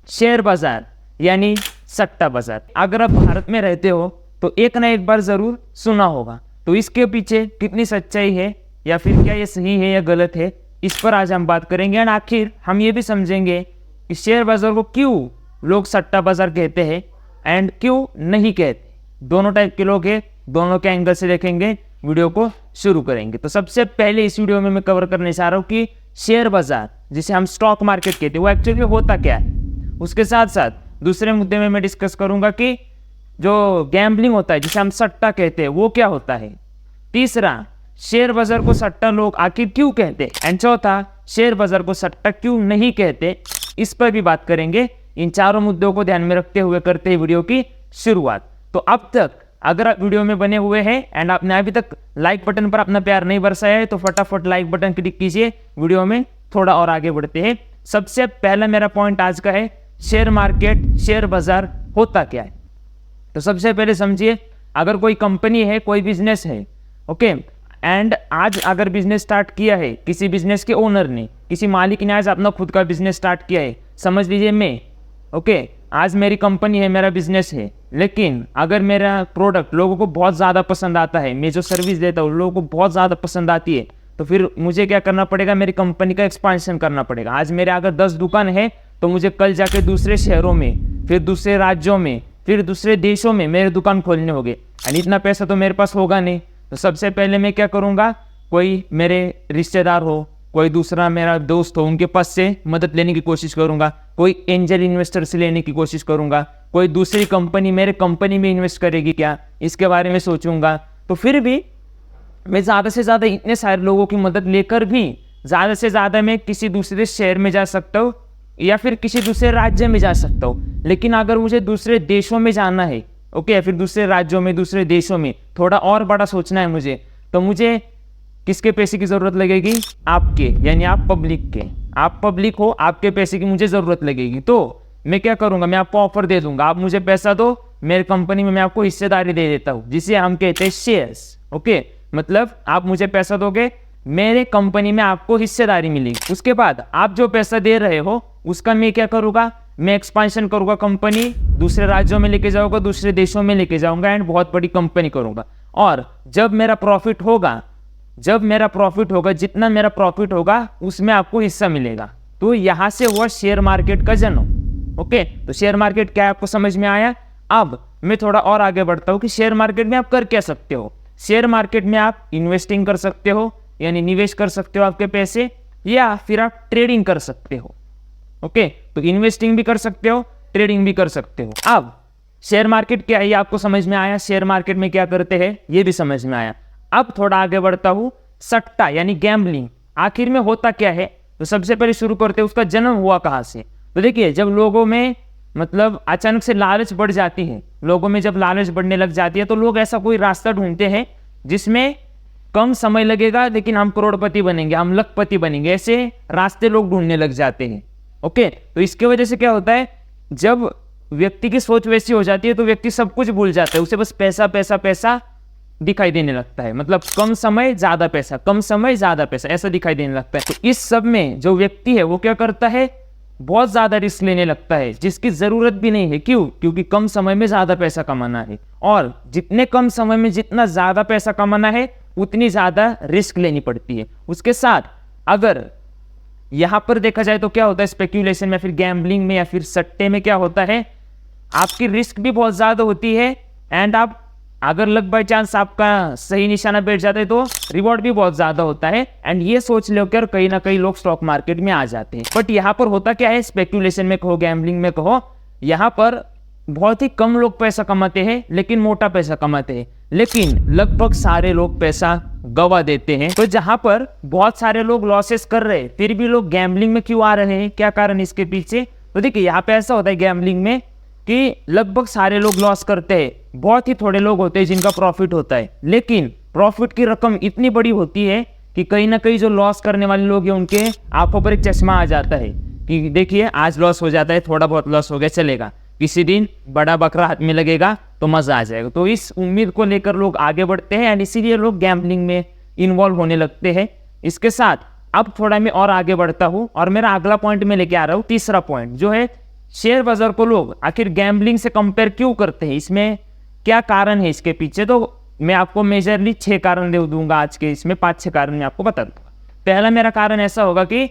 Share बाजार यानी सट्टा बाजार। अगर आप भारत में रहते हो तो एक ना एक बार ज़रूर सुना होगा। तो इसके पीछे कितनी सच्चाई है या फिर क्या ये सही है या गलत है, इस पर आज हम बात करेंगे। एंड आखिर हम ये भी समझेंगे कि शेयर बाजार को क्यों लोग सट्टा बाजार कहते हैं एंड क्यों नहीं कहते। दोनों टाइप के लोग हैं, दोनों के एंगल से देखेंगे, वीडियो को शुरू करेंगे। तो सबसे पहले इस वीडियो में मैं कवर करने चाह रहा हूँ कि शेयर बाजार जिसे हम स्टॉक मार्केट कहते हैं वो एक्चुअली होता क्या है। उसके साथ साथ दूसरे मुद्दे में मैं डिस्कस करूंगा कि जो गैम्बलिंग होता है जिसे हम सट्टा कहते हैं वो क्या होता है। तीसरा, शेयर बाजार को सट्टा लोग आखिर क्यों कहते हैं। एंड चौथा, शेयर बाजार को सट्टा क्यों नहीं कहते, इस पर भी बात करेंगे। इन चारों मुद्दों को ध्यान में रखते हुए करते हैं वीडियो की शुरुआत। तो अब तक अगर आप वीडियो में बने हुए हैं एंड आपने अभी तक लाइक बटन पर अपना प्यार नहीं बरसाया है तो फटाफट लाइक बटन क्लिक कीजिए। वीडियो में थोड़ा और आगे बढ़ते हैं। सबसे पहला मेरा पॉइंट आज का है शेयर मार्केट, शेयर बाजार होता क्या है। तो सबसे पहले समझिए, अगर कोई कंपनी है, कोई बिजनेस है, ओके, एंड आज अगर बिजनेस स्टार्ट किया है किसी बिजनेस के ओनर ने, किसी मालिक ने आज अपना खुद का बिजनेस स्टार्ट किया है, समझ लीजिए मैं, ओके, आज मेरी कंपनी है, मेरा बिजनेस है, लेकिन अगर मेरा प्रोडक्ट लोगों को बहुत ज़्यादा पसंद आता है, मैं जो सर्विस देता हूँ लोगों को बहुत ज़्यादा पसंद आती है, तो फिर मुझे क्या करना पड़ेगा, मेरी कंपनी का एक्सपांशन करना पड़ेगा। आज मेरे अगर 10 दुकान है तो मुझे कल जाके दूसरे शहरों में, फिर दूसरे राज्यों में, फिर दूसरे देशों में मेरे दुकान खोलने होंगे। एंड इतना पैसा तो मेरे पास होगा नहीं। तो सबसे पहले मैं क्या करूँगा, कोई मेरे रिश्तेदार हो, कोई दूसरा मेरा दोस्त हो, उनके पास से मदद लेने की कोशिश करूँगा, कोई एंजल इन्वेस्टर से लेने की कोशिश करूँगा, कोई दूसरी कंपनी मेरे कंपनी में इन्वेस्ट करेगी क्या, इसके बारे में सोचूंगा। तो फिर भी मैं ज़्यादा से ज़्यादा इतने सारे लोगों की मदद लेकर भी ज़्यादा से ज़्यादा मैं किसी दूसरे शहर में जा सकता हूँ या फिर किसी दूसरे राज्य में जा सकता हूँ। लेकिन अगर मुझे दूसरे देशों में जाना है, ओके, या फिर दूसरे राज्यों में, दूसरे देशों में थोड़ा और बड़ा सोचना है मुझे, तो मुझे किसके पैसे की ज़रूरत लगेगी, आपके, यानी आप पब्लिक के। आप पब्लिक हो, आपके पैसे की मुझे ज़रूरत लगेगी। तो मैं क्या करूँगा, मैं आपको ऑफर दे दूंगा, आप मुझे पैसा दो, मेरे कंपनी में मैं आपको हिस्सेदारी दे देता हूँ, जिसे हम कहते हैं शेयर्स। ओके, मतलब आप मुझे पैसा दोगे, मेरे कंपनी में आपको हिस्सेदारी मिलेगी। उसके बाद आप जो पैसा दे रहे हो उसका मैं क्या करूँगा, मैं एक्सपांशन करूँगा, कंपनी दूसरे राज्यों में लेके जाऊँगा, दूसरे देशों में लेके जाऊँगा एंड बहुत बड़ी कंपनी करूँगा। और जब मेरा प्रॉफिट होगा, जितना मेरा प्रॉफिट होगा उसमें आपको हिस्सा मिलेगा। तो यहाँ से हुआ शेयर मार्केट का जन्म। ओके, तो शेयर मार्केट क्या है आपको समझ में आया। अब मैं थोड़ा और आगे बढ़ता हूँ कि शेयर मार्केट में आप कर क्या सकते हो। शेयर मार्केट में आप इन्वेस्टिंग कर सकते हो, यानी निवेश कर सकते हो आपके पैसे, या फिर आप ट्रेडिंग कर सकते हो। ओके, तो इन्वेस्टिंग भी कर सकते हो, ट्रेडिंग भी कर सकते हो। अब शेयर मार्केट क्या है ये आपको समझ में आया, शेयर मार्केट में क्या करते हैं ये भी समझ में आया। अब थोड़ा आगे बढ़ता हूँ, सट्टा यानी गैम्बलिंग आखिर में होता क्या है। तो सबसे पहले शुरू करते हैं उसका जन्म हुआ कहाँ से। तो देखिए, जब लोगों में मतलब अचानक से लालच बढ़ जाती है, लोगों में जब लालच बढ़ने लग जाती है तो लोग ऐसा कोई रास्ता ढूंढते हैं जिसमें कम समय लगेगा लेकिन हम करोड़पति बनेंगे, हम लखपति बनेंगे, ऐसे रास्ते लोग ढूंढने लग जाते हैं। ओके, तो इसके वजह से क्या होता है, जब व्यक्ति की सोच वैसी हो जाती है तो व्यक्ति सब कुछ भूल जाता है, उसे बस पैसा पैसा पैसा दिखाई देने लगता है। मतलब कम समय ज्यादा पैसा, कम समय ज्यादा पैसा, ऐसा दिखाई देने लगता है। तो इस सब में जो व्यक्ति है वो क्या करता है, बहुत ज्यादा रिस्क लेने लगता है जिसकी जरूरत भी नहीं है। क्यों? क्योंकि कम समय में ज्यादा पैसा कमाना है, और जितने कम समय में जितना ज्यादा पैसा कमाना है उतनी ज्यादा रिस्क लेनी पड़ती है। उसके साथ अगर यहां पर देखा जाए तो क्या होता है, स्पेक्यूलेशन में, फिर गैम्बलिंग में या फिर सट्टे में क्या होता है, आपकी रिस्क भी बहुत ज्यादा होती है एंड आप अगर लक बाय चांस आपका सही निशाना बैठ जाता है तो रिवॉर्ड भी बहुत ज्यादा होता है। एंड ये सोच लेकर कहीं ना कहीं लोग स्टॉक मार्केट में आ जाते हैं। बट यहाँ पर होता क्या है, स्पेक्यूलेशन में कहो, गैम्बलिंग में कहो, यहाँ पर बहुत ही कम लोग पैसा कमाते हैं लेकिन मोटा पैसा कमाते हैं, लेकिन लगभग सारे लोग पैसा गवा देते हैं। तो जहां पर बहुत सारे लोग लॉसेस कर रहे हैं फिर भी लोग गैम्बलिंग में क्यों आ रहे हैं, क्या कारण इसके पीछे। तो देखिए, यहाँ पे ऐसा होता है गैम्बलिंग में कि लगभग सारे लोग लॉस करते हैं, बहुत ही थोड़े लोग होते हैं जिनका प्रॉफिट होता है, लेकिन प्रॉफिट की रकम इतनी बड़ी होती है कि कहीं ना कहीं जो लॉस करने वाले लोग हैं उनके आंखों पर एक चश्मा आ जाता है कि देखिए आज लॉस हो जाता है, थोड़ा बहुत लॉस हो गया चलेगा, किसी दिन बड़ा बकरा हाथ में लगेगा तो मजा आ जाएगा। तो इस उम्मीद को लेकर लोग आगे बढ़ते हैं एंड इसीलिए लोग गैम्बलिंग में इन्वॉल्व होने लगते हैं। इसके साथ अब थोड़ा मैं और आगे बढ़ता हूँ और मेरा अगला पॉइंट में लेके आ रहा हूँ, तीसरा पॉइंट जो है शेयर बाजार को लोग आखिर गैम्बलिंग से कंपेयर क्यों करते हैं, इसमें क्या कारण है इसके पीछे, तो मैं आपको मेजरली 6 कारण दे दूंगा आज के इसमें, 5-6 कारण मैं आपको बता दूंगा। पहला मेरा कारण ऐसा होगा कि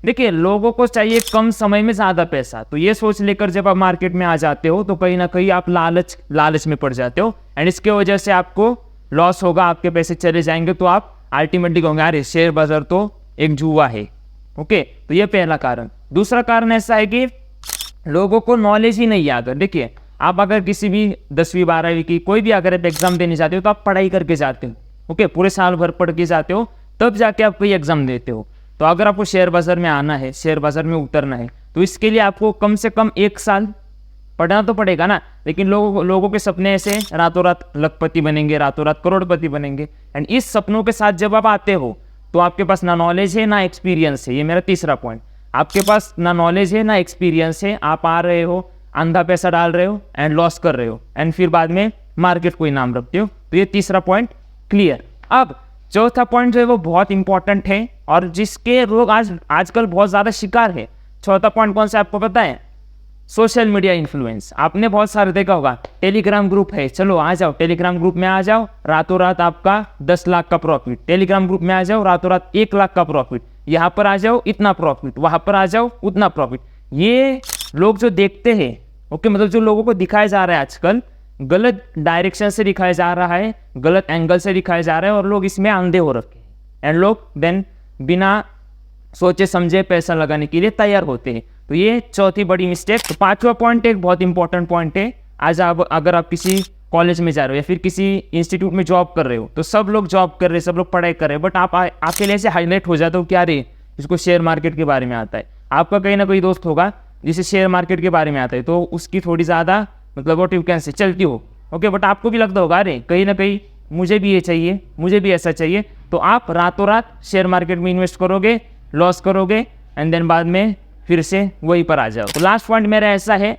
देखिए लोगों को चाहिए कम समय में ज़्यादा पैसा, तो ये सोच लेकर जब आप मार्केट में आ जाते हो तो कहीं ना कहीं आप लालच में पड़ जाते हो, एंड इसके वजह से आपको लॉस होगा, आपके पैसे चले जाएंगे, तो आप अल्टीमेटली कहोगे अरे शेयर बाजार तो एक जुआ है। ओके, तो ये पहला कारण। दूसरा कारण ऐसा है कि लोगों को नॉलेज ही नहीं है। अगर देखिए आप अगर किसी भी 10वीं 12वीं की कोई भी अगर आप एग्जाम देने जाते हो तो आप पढ़ाई करके जाते हो, ओके, पूरे साल भर पढ़ के जाते हो, तब जाके आप कोई एग्जाम देते हो। तो अगर आपको शेयर बाजार में आना है, शेयर बाजार में उतरना है, तो इसके लिए आपको कम से कम 1 साल पढ़ना तो पड़ेगा ना। लेकिन लोगों के सपने ऐसे रातों रात लखपति बनेंगे, रातों रात करोड़पति बनेंगे, एंड इस सपनों के साथ जब आप आते हो तो आपके पास ना नॉलेज है ना एक्सपीरियंस है। ये मेरा तीसरा पॉइंट, आपके पास ना नॉलेज है ना एक्सपीरियंस है, आप आ रहे हो, अंधा पैसा डाल रहे हो एंड लॉस कर रहे हो, एंड फिर बाद में मार्केट को इनाम रखते हो। तो ये तीसरा पॉइंट क्लियर। अब चौथा पॉइंट जो है वो बहुत इंपॉर्टेंट है और जिसके लोग आजकल बहुत ज़्यादा शिकार है। चौथा पॉइंट कौन सा आपको पता है? Social media influence. आपने बहुत सारे देखा होगा, टेलीग्राम ग्रुप है, चलो आ जाओ टेलीग्राम ग्रुप में आ जाओ, रातों रात आपका 10 लाख का प्रॉफिट। टेलीग्राम ग्रुप में आ जाओ, रातों रात 1 लाख का प्रॉफिट। यहाँ पर आ जाओ इतना प्रॉफिट, वहाँ पर आ जाओ उतना प्रॉफिट। ये लोग जो देखते हैं, ओके, मतलब जो लोगों को दिखाया जा रहा है आजकल, गलत डायरेक्शन से दिखाया जा रहा है, गलत एंगल से दिखाया जा रहा है, और लोग इसमें अंधे हो रखे हैं, एंड लोग देन बिना सोचे समझे पैसा लगाने के लिए तैयार होते हैं। तो ये चौथी बड़ी मिस्टेक। तो पांचवा पॉइंट एक बहुत इंपॉर्टेंट पॉइंट है। आज आप अगर आप किसी कॉलेज में जा रहे हो या फिर किसी इंस्टीट्यूट में जॉब कर रहे हो, तो सब लोग जॉब कर रहे हैं, सब लोग पढ़ाई कर रहे हैं, बट आप अकेले से हाईलाइट हो जाते हो क्या रे इसको शेयर मार्केट के बारे में आता है। आपका कहीं ना कोई दोस्त होगा जिसे शेयर मार्केट के बारे में आता है, तो उसकी थोड़ी ज़्यादा मतलब वो टिप से चलती हो, ओके, बट आपको भी लगता होगा अरे कहीं ना कहीं मुझे भी ये चाहिए, मुझे भी ऐसा चाहिए, तो आप रातों रात शेयर मार्केट में इन्वेस्ट करोगे, लॉस करोगे, एंड देन बाद में फिर से वहीं पर आ जाओ। तो लास्ट पॉइंट मेरा ऐसा है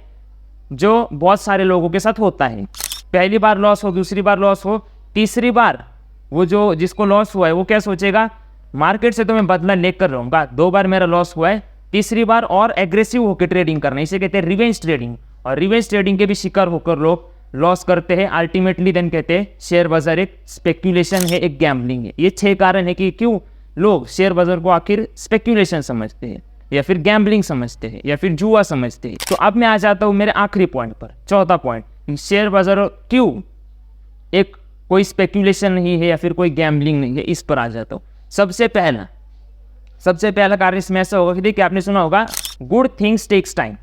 जो बहुत सारे लोगों के साथ होता है, पहली बार लॉस हो, दूसरी बार लॉस हो, तीसरी बार वो जो जिसको लॉस हुआ है वो क्या सोचेगा, मार्केट से तो मैं बदला लेकर रहूँगा, 2 बार मेरा लॉस हुआ है, तीसरी बार और एग्रेसिव होकर ट्रेडिंग करना, इसे कहते हैं रिवेंज ट्रेडिंग। और रिवेंज ट्रेडिंग के भी शिकार होकर लोग लॉस करते हैं, अल्टीमेटली देन कहते हैं शेयर बाजार एक स्पेक्यूलेशन है, एक गैम्बलिंग है। ये 6 कारण है कि क्यों लोग शेयर बाजार को आखिर स्पेक्यूलेशन समझते हैं या फिर गैम्बलिंग समझते हैं या फिर जुआ समझते हैं। तो अब मैं आ जाता हूँ मेरे आखिरी पॉइंट पर, चौथा पॉइंट, शेयर बाजार क्यों एक कोई स्पेक्यूलेशन नहीं है या फिर कोई गैम्बलिंग नहीं है, इस पर आ जाता हूँ। सबसे पहला कार्य इसमें ऐसा होगा कि देखिए आपने सुना होगा गुड थिंग्स टेक्स टाइम,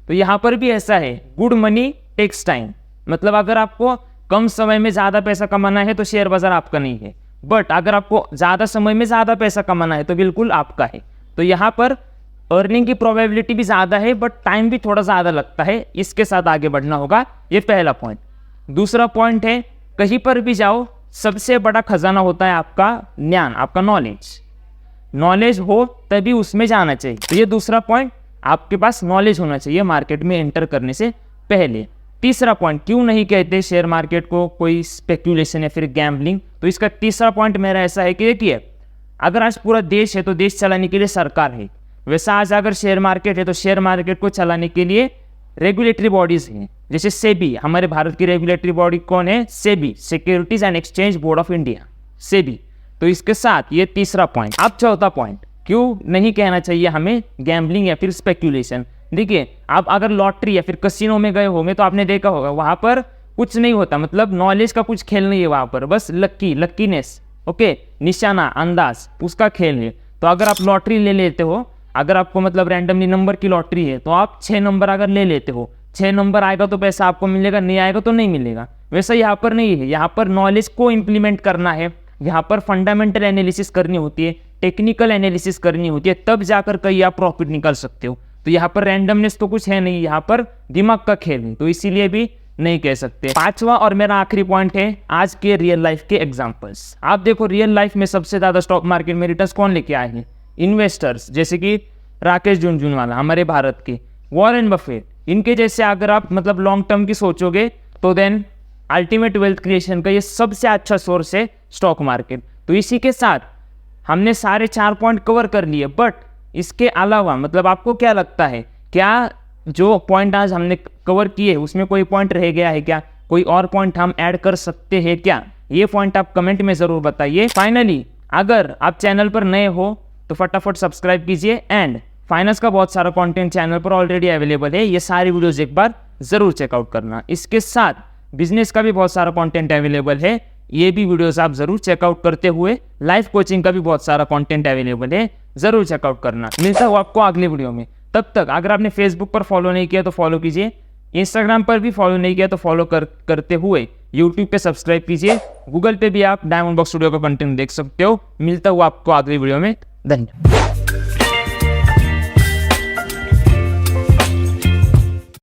तो यहाँ पर भी ऐसा है, गुड मनी टेक्स टाइम। मतलब अगर आपको कम समय में ज़्यादा पैसा कमाना है तो शेयर बाजार आपका नहीं है, बट अगर आपको ज़्यादा समय में ज़्यादा पैसा कमाना है तो बिल्कुल आपका है। तो यहाँ पर अर्निंग की प्रोबेबिलिटी भी ज़्यादा है बट टाइम भी थोड़ा ज़्यादा लगता है, इसके साथ आगे बढ़ना होगा, ये पहला पॉइंट। दूसरा पॉइंट है कहीं पर भी जाओ सबसे बड़ा खजाना होता है आपका ज्ञान, आपका नॉलेज हो तभी उसमें जाना चाहिए। तो ये दूसरा पॉइंट, आपके पास नॉलेज होना चाहिए मार्केट में एंटर करने से पहले। तीसरा पॉइंट, क्यों नहीं कहते शेयर मार्केट को कोई स्पेक्यूलेशन या फिर गैम्बलिंग, तो इसका तीसरा पॉइंट मेरा ऐसा है कि देखिए अगर आज पूरा देश है तो देश चलाने के लिए सरकार है, वैसा आज अगर शेयर मार्केट है तो शेयर मार्केट को चलाने के लिए रेगुलेटरी बॉडीज हैं, जैसे सेबी। हमारे भारत की रेगुलेटरी बॉडी कौन है? SEBI, securities and exchange board of India, SEBI. तो इसके साथ ये तीसरा पॉइंट। अब चौथा पॉइंट, क्यों नहीं कहना चाहिए हमें गैम्बलिंग या फिर स्पेक्यूलेशन। देखिए आप अगर लॉटरी या फिर कसिनो में गए होंगे तो आपने देखा होगा वहाँ पर कुछ नहीं होता, मतलब नॉलेज का कुछ खेल नहीं है वहाँ पर, बस लकीनेस, ओके, निशाना, अंदाज, उसका खेल है। तो अगर आप लॉटरी ले लेते हो, अगर आपको मतलब रैंडमली नंबर की लॉटरी है तो आप 6 नंबर अगर ले लेते हो, 6 नंबर आएगा तो पैसा आपको मिलेगा, नहीं आएगा तो नहीं मिलेगा। वैसा यहाँ पर नहीं है, यहाँ पर नॉलेज को इम्प्लीमेंट करना है, यहाँ पर फंडामेंटल एनालिसिस करनी होती है, टेक्निकल एनालिसिस करनी होती है, तब जाकर कहीं आप प्रॉफिट निकाल सकते हो। तो यहाँ पर रैंडमनेस तो कुछ है नहीं, यहाँ पर दिमाग का खेल है, तो इसीलिए भी नहीं कह सकते। पांचवा और मेरा आखिरी पॉइंट है आज के रियल लाइफ के एग्जांपल्स। आप देखो रियल लाइफ में सबसे ज्यादा स्टॉक मार्केट में रिटर्न्स कौन लेके आए हैं? इन्वेस्टर्स, जैसे कि राकेश झुनझुनवाला हमारे भारत के, वॉरेन बफेट, इनके जैसे अगर आप मतलब लॉन्ग टर्म की सोचोगे तो देन अल्टीमेट वेल्थ क्रिएशन का ये सबसे अच्छा सोर्स है स्टॉक मार्केट। तो इसी के साथ हमने सारे 4 पॉइंट कवर कर लिए, बट इसके अलावा मतलब आपको क्या लगता है, क्या जो पॉइंट आज हमने कवर किए उसमें कोई पॉइंट रह गया है क्या, कोई और पॉइंट हम ऐड कर सकते हैं क्या, ये पॉइंट आप कमेंट में ज़रूर बताइए। फाइनली अगर आप चैनल पर नए हो तो फटाफट सब्सक्राइब कीजिए एंड फाइनेंस का बहुत सारा कंटेंट चैनल पर ऑलरेडी अवेलेबल है, ये सारी वीडियोस एक बार ज़रूर चेकआउट करना। इसके साथ बिजनेस का भी बहुत सारा कंटेंट अवेलेबल है, ये भी वीडियोस आप ज़रूर चेकआउट करते हुए लाइफ कोचिंग का भी बहुत सारा कंटेंट अवेलेबल है, ज़रूर चेकआउट करना। मिलता हूँ आपको अगले वीडियो में, तब तक अगर आपने फेसबुक पर फॉलो नहीं किया तो फॉलो कीजिए, इंस्टाग्राम पर भी फॉलो नहीं किया तो फॉलो करते हुए यूट्यूब पे सब्सक्राइब कीजिए, गूगल पे भी आप डायमंड बॉक्स स्टूडियो का कंटेंट देख सकते हो। मिलता हूँ आपको अगली वीडियो में, धन्यवाद।